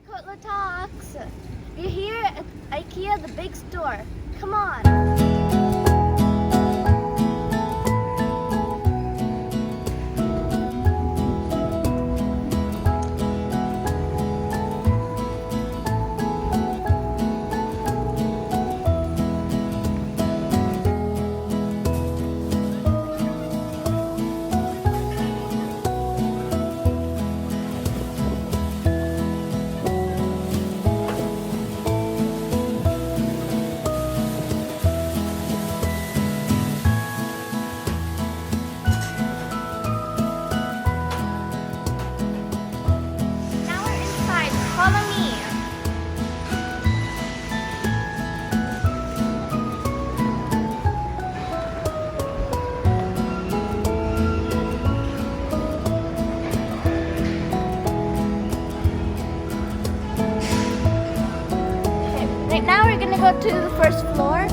Kotla Talks. You're here at Ikea, the big store. Come on. Now we're inside. Follow me. Okay, right now we're gonna go to the first floor.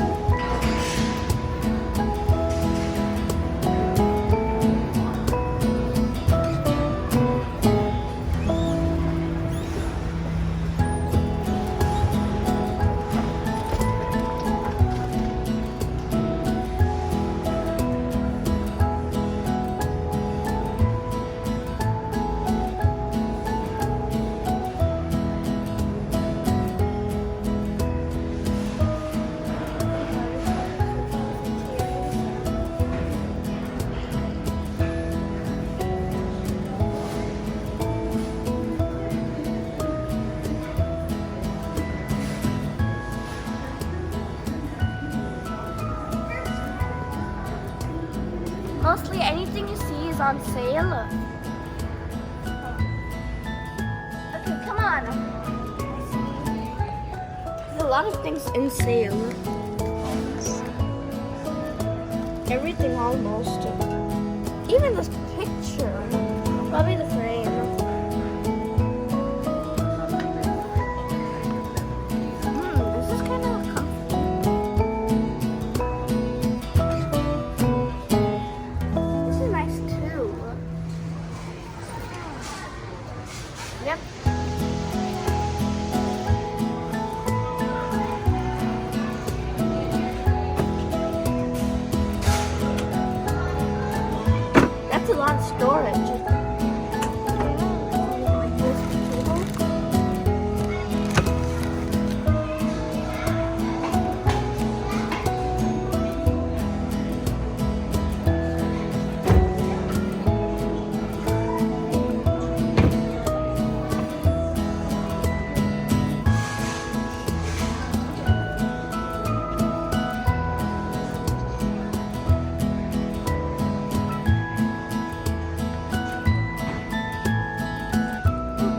Mostly anything you see is on sale. Okay, come on. There's a lot of things in sale. Everything almost. Even this picture. Probably the frame. This is kind of comfortable. This is nice too. Yep. That's a lot of storage. Like this table.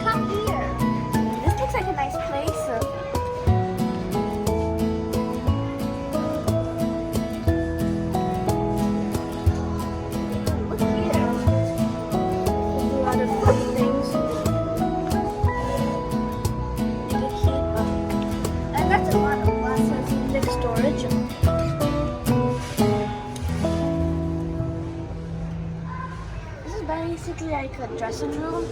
Come here. This looks like a nice place. Look here. There's a lot of funny things to keep. And that's a lot of glasses and big storage. This is basically like a dressing room.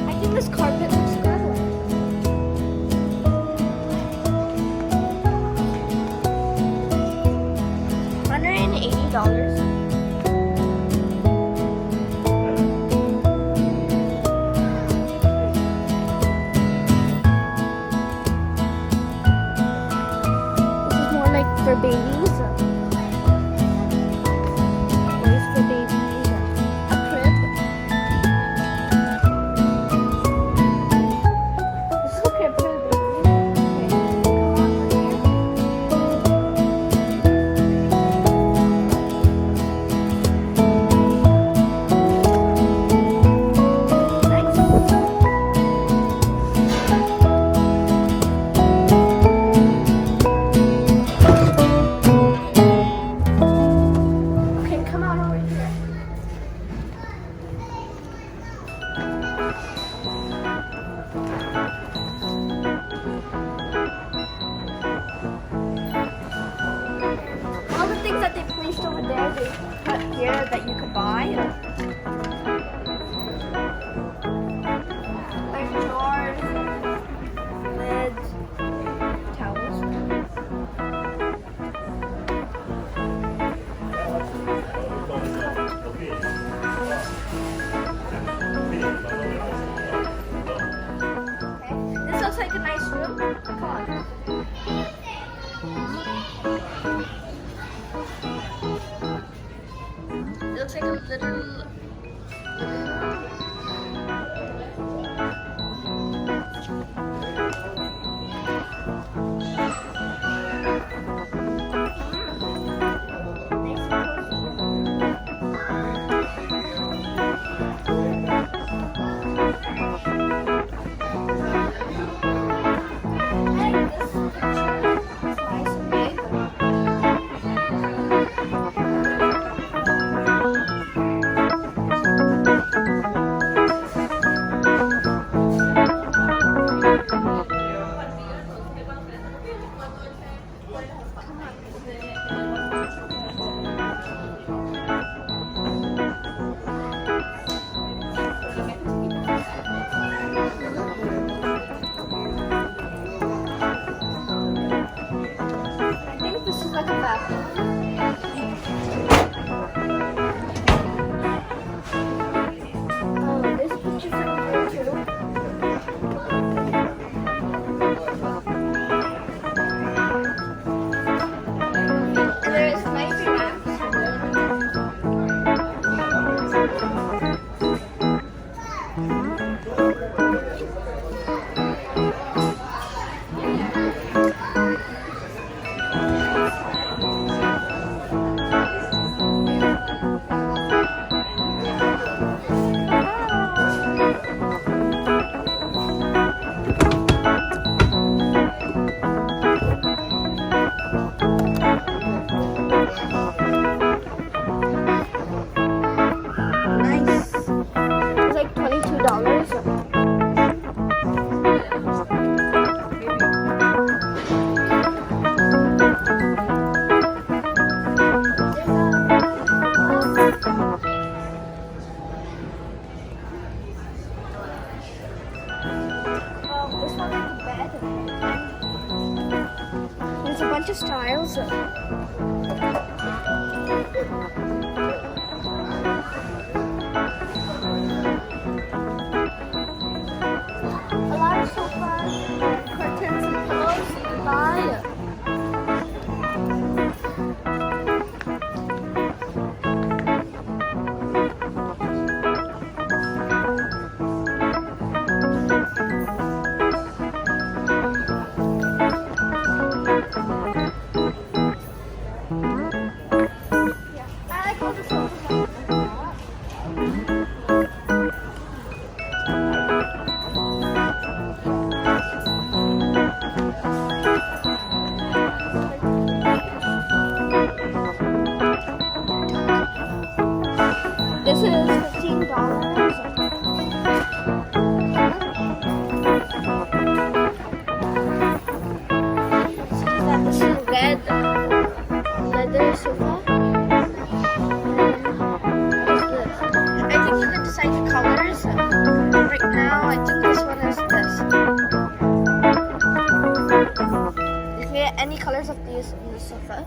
I think this carpet looks good. $180. This is more like for babies. Place for babies. A crib. This is a crib for the baby. Okay, come on from here. Nice. Nice. It's like $22. This one is a bed. There's a bunch of styles. A lot of sofas, curtains, and pillows you can buy. I like all the sofas. This is $15. This is a red leather sofa. I think you can decide the colors. Right now, I think this one is this. You can get any colors of these on the sofa.